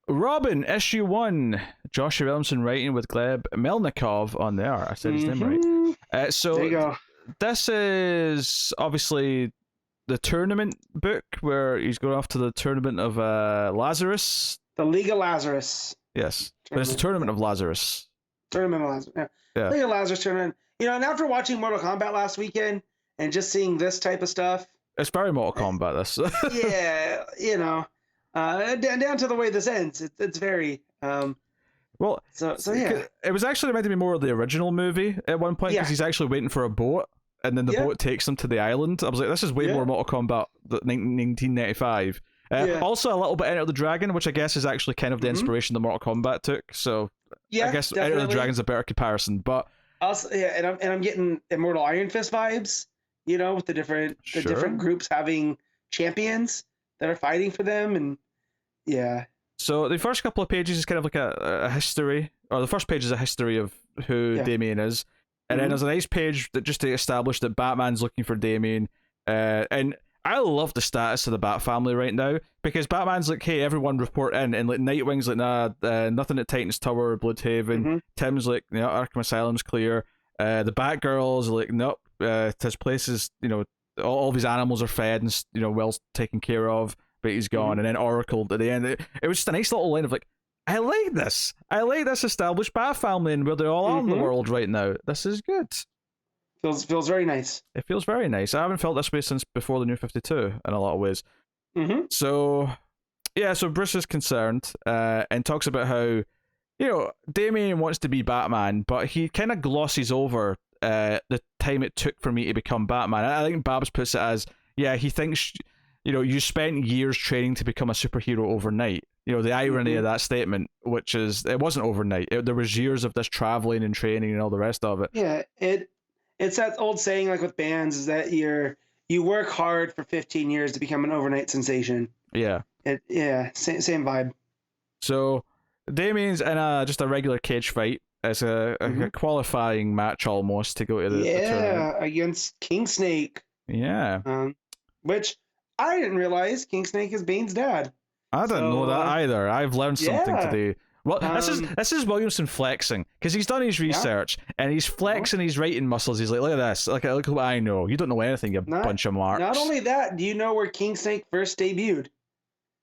Robin, issue 1. Joshua Williamson writing with Gleb Melnikov on the art. I said his name right. So there you go. This is obviously the tournament book where he's going off to the tournament of Lazarus. The League of Lazarus. Yes, but it's the tournament of Lazarus. Tournament of Lazarus. Yeah. League of Lazarus tournament. And after watching Mortal Kombat last weekend and just seeing this type of stuff, it's very Mortal Kombat. This. Yeah, down to the way this ends, it's very. Well, so yeah, it was actually meant to be more of the original movie at one point because he's actually waiting for a boat, and then the boat takes him to the island. I was like, this is way more Mortal Kombat 1995. Also, a little bit Enter the Dragon, which I guess is actually kind of the inspiration that Mortal Kombat took. So I guess definitely. Enter the Dragon's a better comparison, but also and I'm getting Immortal Iron Fist vibes. With the different groups having champions that are fighting for them, and So the first couple of pages is kind of like a history, or the first page is a history of who Damien is, and then there's a nice page that just to establish that Batman's looking for Damien, and I love the status of the Bat family right now, because Batman's like, hey, everyone report in, and like Nightwing's like, nah, nothing at Titan's Tower or Bloodhaven. Tim's like, Arkham Asylum's clear. The Batgirl's like, nope, his place is, all of his animals are fed and, well taken care of, but he's gone. And then Oracle at the end, it was just a nice little line of like, I like this established Bat family and where they're all on the world right now. This is good. Feels very nice. It feels very nice. I haven't felt this way since before the New 52 in a lot of ways. So Bruce is concerned and talks about how, Damien wants to be Batman, but he kind of glosses over the time it took for me to become Batman. I think Babs puts it as, he thinks, you spent years training to become a superhero overnight. The irony of that statement, which is, it wasn't overnight. There was years of this traveling and training and all the rest of it. Yeah, it's that old saying, like with bands, is that you work hard for 15 years to become an overnight sensation. Yeah. Same vibe. So Damien's in just a regular cage fight. It's a qualifying match almost to go to the tournament. Against King Snake. Yeah. Which I didn't realize King Snake is Bane's dad. I didn't know that either. I've learned something today. Well, this is Williamson flexing, because he's done his research and he's flexing his writing muscles. He's like, look at this, look what I know. You don't know anything, you bunch of marks. Not only that, do you know where King Snake first debuted?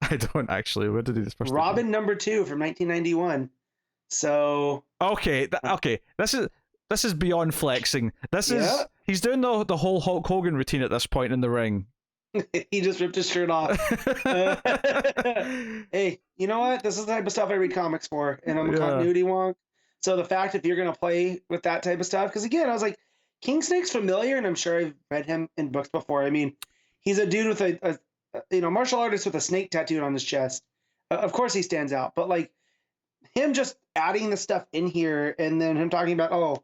I don't actually. Where did he first? Robin #2 from 1991. So okay. This is beyond flexing. This is he's doing the whole Hulk Hogan routine at this point in the ring. He just ripped his shirt off. Hey, you know what? This is the type of stuff I read comics for, and I'm a continuity wonk. So the fact if you're gonna play with that type of stuff, because again, I was like, King Snake's familiar, and I'm sure I've read him in books before. I mean, he's a dude with a martial artist with a snake tattooed on his chest. Of course, he stands out, but like him just adding the stuff in here, and then him talking about,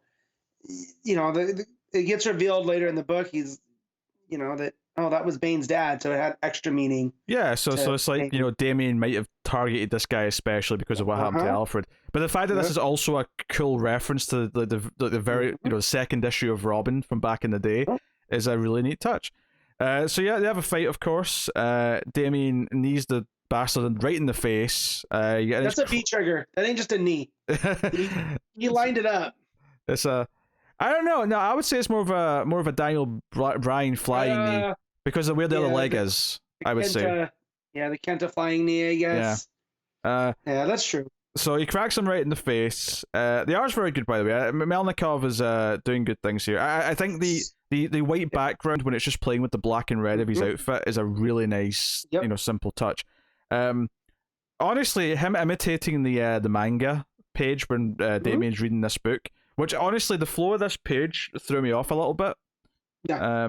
it gets revealed later in the book. He's, that was Bane's dad, so it had extra meaning. Yeah, so it's like, Damien might have targeted this guy especially because of what happened to Alfred. But the fact that this is also a cool reference to the very, the second issue of Robin from back in the day is a really neat touch. So they have a fight, of course. Damien knees the bastard right in the face. That's a V trigger. That ain't just a knee. He lined it up. It's I don't know. No, I would say it's more of a Daniel Bryan flying knee because of where the other leg is. I would say. The Kenta flying knee, I guess. Yeah, that's true. So he cracks him right in the face. The art's very good, by the way. Melnikov is doing good things here. I think the white background when it's just playing with the black and red of his outfit is a really nice, simple touch. Honestly, him imitating the manga page when Damien's reading this book. Which, honestly, the flow of this page threw me off a little bit. Yeah.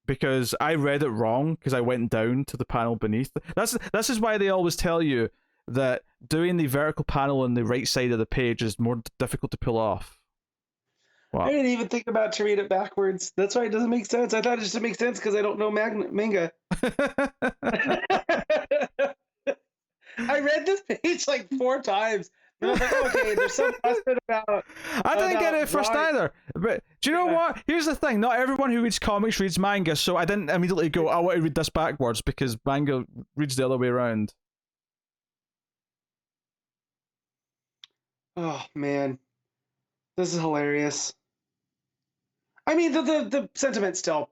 Because I read it wrong, because I went down to the panel beneath. This is why they always tell you that doing the vertical panel on the right side of the page is more difficult to pull off. Wow. I didn't even think about to read it backwards. That's why it doesn't make sense. I thought it just makes sense because I don't know manga. I read this page like 4 times. And I was like, okay, there's some question about. I didn't get it at first either. But do you know what? Here's the thing: not everyone who reads comics reads manga, so I didn't immediately go, I want to read this backwards because manga reads the other way around. Oh man, this is hilarious. I mean, the sentiment still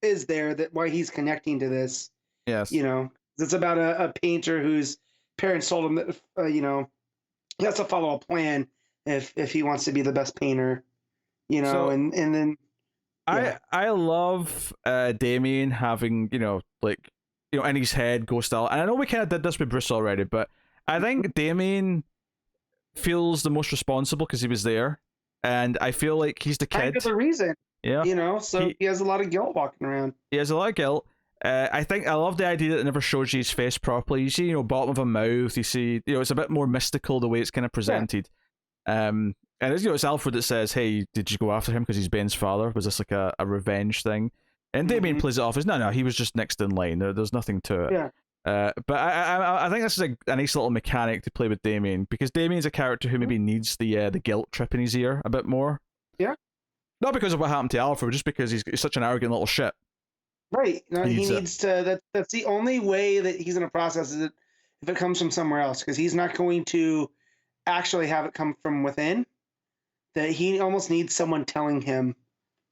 is there that why he's connecting to this. Yes. You know, it's about a painter whose parents told him that he has to follow a plan if he wants to be the best painter. You know, So, and then yeah. I love Damien having, like, in his head ghost style. And I know we kind of did this with Bruce already, but I think Damien feels the most responsible because he was there. And I feel like he's the kid. Kind of the reason. Yeah. You know, so he has a lot of guilt walking around. He has a lot of guilt. I love the idea that it never shows you his face properly. You see, bottom of a mouth. You see, it's a bit more mystical the way it's kind of presented. Yeah. And it's Alfred that says, "Hey, did you go after him because he's Ben's father? Was this like a revenge thing?" And Damien plays it off as, "No, he was just next in line. There's nothing to it." Yeah. But I think this is a nice little mechanic to play with Damien, because Damien's a character who maybe needs the guilt trip in his ear a bit more. Yeah. Not because of what happened to Alfred, but just because he's such an arrogant little shit. Right. No, he needs to. That's the only way that he's going to process it if it comes from somewhere else, because he's not going to actually have it come from within. That he almost needs someone telling him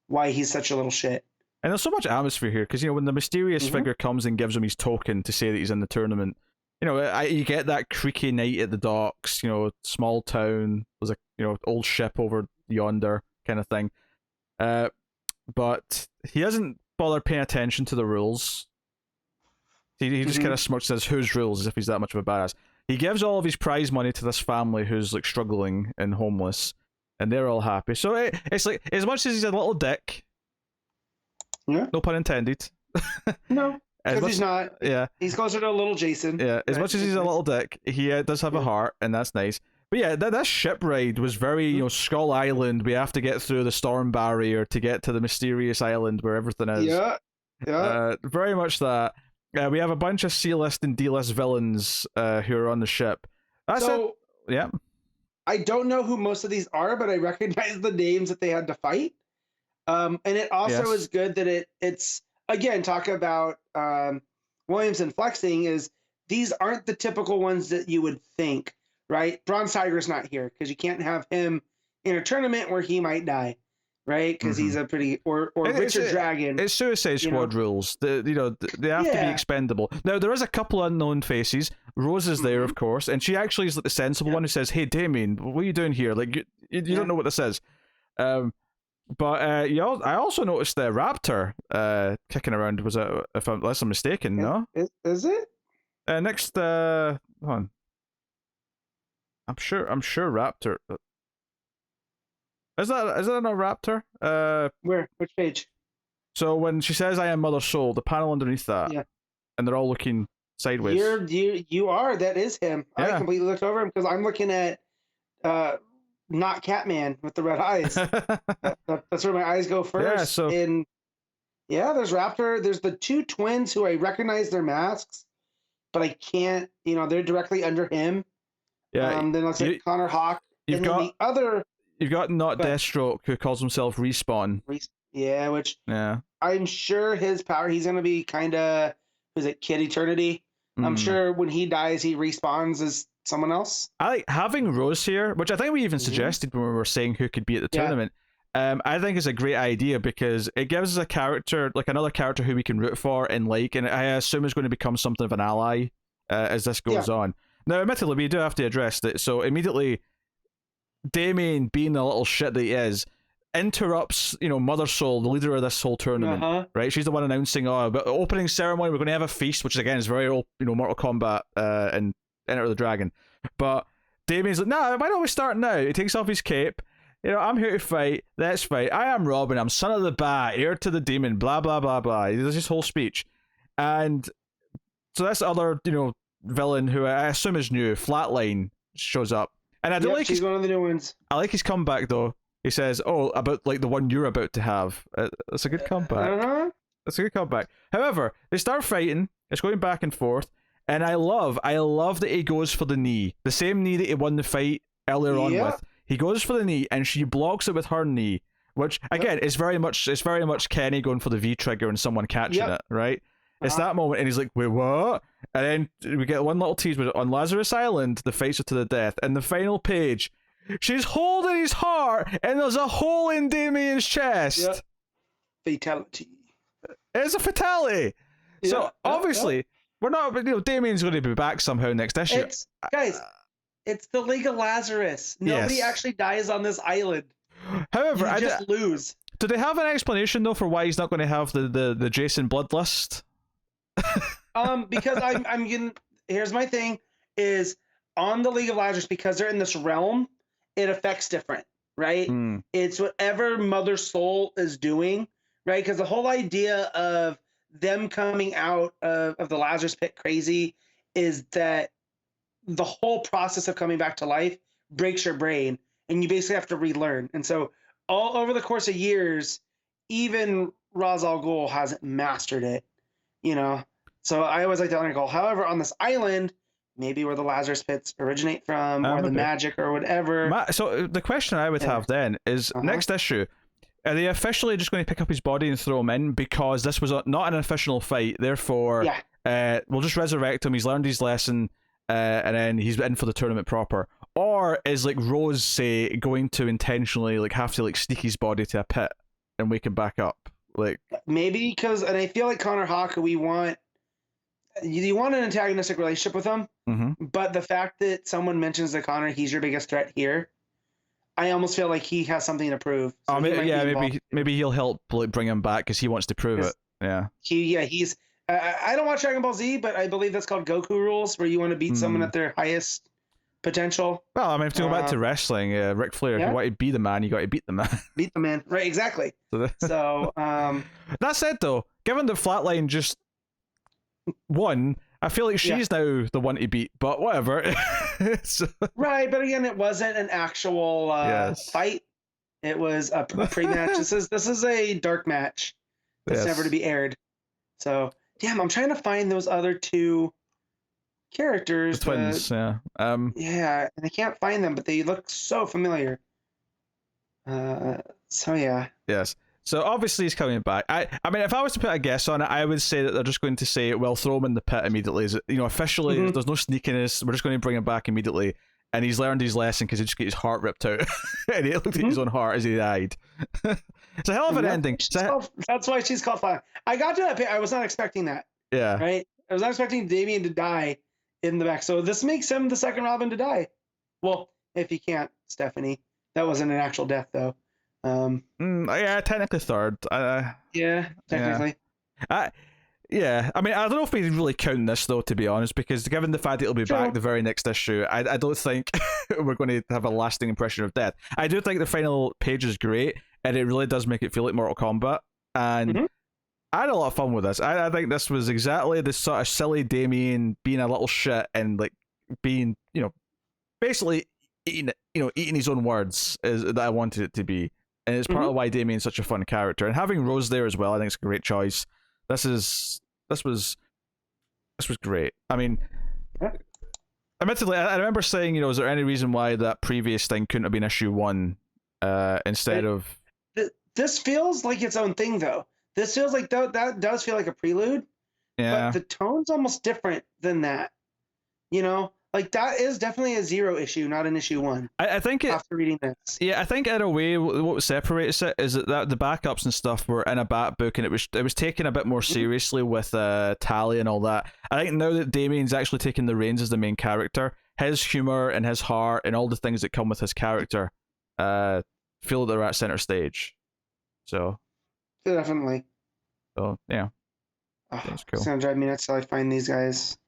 why he's such a little shit. And there's so much atmosphere here, because when the mysterious figure comes and gives him his token to say that he's in the tournament, you get that creaky night at the docks. Small town. There's a old ship over yonder kind of thing. But he doesn't bother paying attention to the rules. He just kind of smirks and says, "Whose rules?" as if he's that much of a badass. He gives all of his prize money to this family who's like struggling and homeless, and they're all happy. So it's like, as much as he's a little dick, yeah, no pun intended. No, because he's not. Yeah, he's closer to a little Jason. Yeah, as much as he's a little dick, he does have a heart, and that's nice. But yeah, that ship ride was very, Skull Island. We have to get through the storm barrier to get to the mysterious island where everything is. Yeah. Very much that. We have a bunch of C-list and D-list villains who are on the ship. Yeah. I don't know who most of these are, but I recognize the names that they had to fight. And it also is good that it's again, talk about Williamson flexing, is these aren't the typical ones that you would think. Right, Bronze Tiger's not here because you can't have him in a tournament where he might die, right? Because he's a pretty or Richard Dragon. It's Suicide Squad rules. They have to be expendable. Now there is a couple unknown faces. Rose is there, of course, and she actually is like the sensible one who says, "Hey, Damien, what are you doing here? Like you don't know what this is." But I also noticed the Raptor kicking around. Was it, unless I'm mistaken? No, is it? Next, hold on. I'm sure Raptor. Is that not Raptor? Where? Which page? So when she says "I am Mother Soul," the panel underneath that, and they're all looking sideways. You are. That is him. Yeah. I completely looked over him because I'm looking at not Catman with the red eyes. That's where my eyes go first. There's Raptor. There's the two twins who I recognize their masks, but I can't. They're directly under him. Yeah. Then let's say Connor Hawk. You've got not Deathstroke, who calls himself Respawn. Which I'm sure his power, he's gonna be kind of, was it Kid Eternity? I'm sure when he dies, he respawns as someone else. I like having Rose here, which I think we even suggested when we were saying who could be at the tournament. I think is a great idea because it gives us a character, like another character who we can root for and I assume is going to become something of an ally as this goes on. Now, admittedly, we do have to address that. So immediately, Damien, being the little shit that he is, interrupts, Mother Soul, the leader of this whole tournament. Right? She's the one announcing, but opening ceremony, we're going to have a feast, which again is very, Mortal Kombat and Enter the Dragon. But Damien's like, nah, why don't we start now? He takes off his cape. I'm here to fight. Let's fight. I am Robin. I'm son of the bat, heir to the demon. Blah blah blah blah. He does his whole speech, and so this other, villain who I assume is new, Flatline, shows up, and I don't like. She's one of the new ones. I like his comeback though. He says, "Oh, about like the one you're about to have." That's a good comeback. That's a good comeback. However, they start fighting. It's going back and forth, and I love that he goes for the knee, the same knee that he won the fight earlier on with. He goes for the knee, and she blocks it with her knee, which again is very much Kenny going for the V trigger and someone catching it, right? It's that moment, and he's like, "Wait, what?" And then we get one little tease on Lazarus Island. The fights are to the death, and the final page, She's holding his heart, and there's a hole in Damien's chest. Yep. Fatality. It's a fatality. Yeah, so obviously, we're not. Damien's going to be back somehow next issue. Guys, it's the League of Lazarus. Nobody actually dies on this island. However, you just lose. Do they have an explanation though for why he's not going to have the Jason bloodlust? Because I'm getting. Here's my thing: is on the League of Lazarus, because they're in this realm, it affects different, right? It's whatever Mother Soul is doing, right? Because the whole idea of them coming out of the Lazarus pit crazy is that the whole process of coming back to life breaks your brain, and you basically have to relearn. And so all over the course of years, even Ra's al Ghul hasn't mastered it, So I always like to undergo. However, on this island, maybe where the Lazarus pits originate from, or the magic, or whatever. So the question I would have then is, next issue, are they officially just going to pick up his body and throw him in because this was not an official fight? Therefore, we'll just resurrect him. He's learned his lesson, and then he's in for the tournament proper. Or is Rose say going to intentionally have to sneak his body to a pit and wake him back up? Maybe because, and I feel like Connor Hawke, you want an antagonistic relationship with him, but the fact that someone mentions that Connor, he's your biggest threat here, I almost feel like he has something to prove. So maybe he'll help bring him back because he wants to prove it. Yeah. He's. I don't watch Dragon Ball Z, but I believe that's called Goku rules, where you want to beat someone at their highest potential. Well, if you go back to wrestling, Ric Flair, if you want to be the man, you got to beat the man. Beat the man, right? Exactly. So that said, though, given the Flatline just won, I feel like she's now the one to beat. But whatever. Right, but again, it wasn't an actual fight. It was a pre-match. This is a dark match that's never to be aired. So, damn, I'm trying to find those other two characters. The twins, yeah, and I can't find them, but they look so familiar. Yes. So obviously he's coming back. I mean, if I was to put a guess on it, I would say that they're just going to say, "Well, throw him in the pit immediately." Officially, there's no sneakiness. We're just going to bring him back immediately, and he's learned his lesson because he just got his heart ripped out, and he looked at his own heart as he died. It's a hell of an ending. That's why she's called Fire. I got to that pit. I was not expecting that. Yeah. Right. I was not expecting Damien to die in the back. So this makes him the second Robin to die. Well, if he can't, Stephanie. That wasn't an actual death, though. Technically third. Technically. Yeah. I mean, I don't know if we really count this, though, to be honest, because given the fact that he'll be back the very next issue, I don't think we're going to have a lasting impression of death. I do think the final page is great, and it really does make it feel like Mortal Kombat, and I had a lot of fun with this. I think this was exactly the sort of silly Damien being a little shit and being, basically eating his own words that I wanted it to be. And it's part of why Damien's such a fun character. And having Rose there as well, I think it's a great choice. This was great. I mean, admittedly, I remember saying, is there any reason why that previous thing couldn't have been issue 1 instead of... This feels like its own thing, though. This feels like that does feel like a prelude. Yeah. But the tone's almost different than that. That is definitely a 0 issue, not an issue 1. I think after reading this. Yeah, I think in a way what separates it is that the backups and stuff were in a Bat book, and it was taken a bit more seriously with Tally and all that. I think now that Damien's actually taking the reins as the main character, his humor and his heart and all the things that come with his character feel that they're at center stage. So definitely. So yeah, that's cool. It's gonna drive me nuts till I find these guys.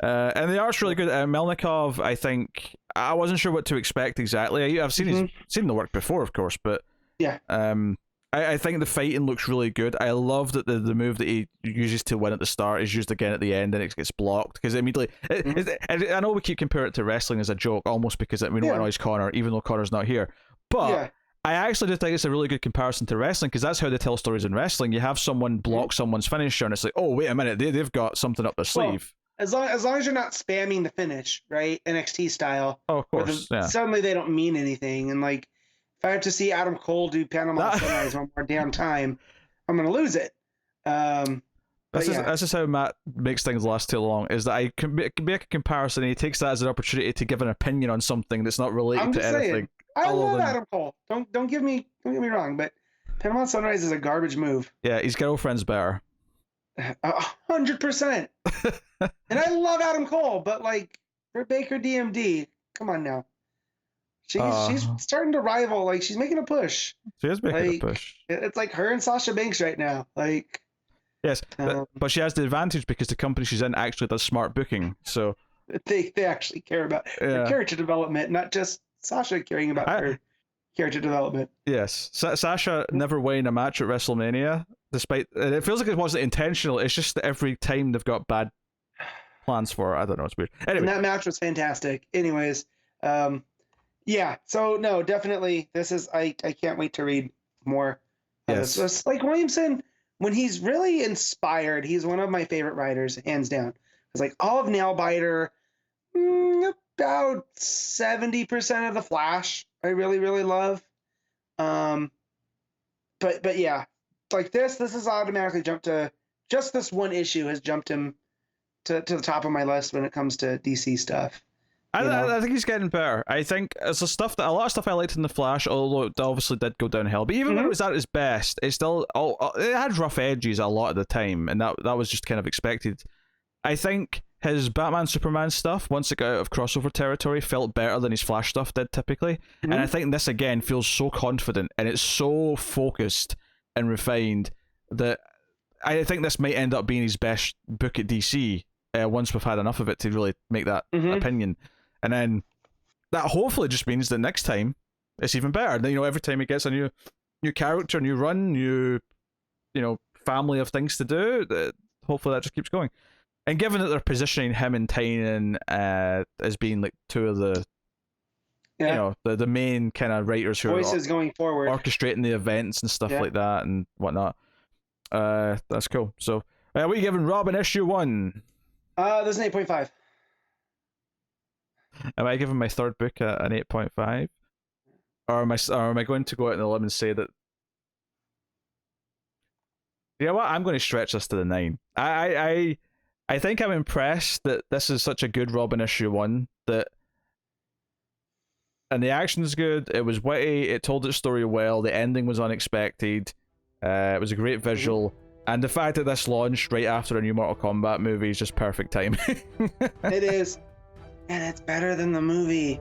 And the art's really good. Melnikov, I think I wasn't sure what to expect exactly. I've seen seen the work before, of course, but yeah. I think the fighting looks really good. I love that the move that he uses to win at the start is used again at the end, and it gets blocked because immediately. I know we keep comparing it to wrestling as a joke, almost because we don't annoys Connor, even though Connor's not here, but. I actually do think it's a really good comparison to wrestling because that's how they tell stories in wrestling. You have someone block someone's finisher, and it's like, oh, wait a minute, they've got something up their sleeve. As long as you're not spamming the finish, right? NXT style. Oh, of course. Suddenly they don't mean anything, and if I have to see Adam Cole do Panama Sunrise one more damn time, I'm gonna lose it. This is how Matt makes things last too long. Is that I can make a comparison, and he takes that as an opportunity to give an opinion on something that's not related to anything. I love Adam Cole. Don't get me wrong, but Panama Sunrise is a garbage move. Yeah, his girlfriend's better. 100%. And I love Adam Cole, but like for Baker DMD, come on now. She's starting to rival. Like she's making a push. She is making a push. It's like her and Sasha Banks right now. Like yes, but she has the advantage because the company she's in actually does smart booking. So they actually care about her character development, not just Sasha caring about her character development. Yes, Sasha never won a match at WrestleMania, despite it feels like it wasn't intentional. It's just that every time they've got bad plans for her. I don't know. It's weird. Anyway, and that match was fantastic. Anyways, yeah. So no, definitely, this is I can't wait to read more. Yes, it's like Williamson when he's really inspired. He's one of my favorite writers, hands down. It's like all of Nailbiter, about 70% of the Flash. I really, really love. But yeah, like this has automatically jumped to just this one issue has jumped him to the top of my list when it comes to DC stuff. I think he's getting better. I think it's a lot of stuff I liked in the Flash, although it obviously did go downhill. But even when it was at its best, it still it had rough edges a lot of the time, and that was just kind of expected. I think his Batman Superman stuff, once it got out of crossover territory, felt better than his Flash stuff did typically. And I think this again feels so confident and it's so focused and refined that I think this might end up being his best book at DC once we've had enough of it to really make that opinion. And then that hopefully just means that next time it's even better. And then, every time he gets a new character, new run, new family of things to do, hopefully that just keeps going. And given that they're positioning him and Tynion as being like two of the the main kind of writers who voices going forward, orchestrating the events and stuff like that and whatnot, that's cool. So what are you giving Robin issue 1? There's an 8.5. Am I giving my third book an 8.5? Or am I going to go out on a limb and say that? You know what? I'm going to stretch this to the 9. I think I'm impressed that this is such a good Robin issue 1 and the action's good. It was witty. It told its story well. The ending was unexpected. It was a great visual, and the fact that this launched right after a new Mortal Kombat movie is just perfect timing. It is, and it's better than the movie.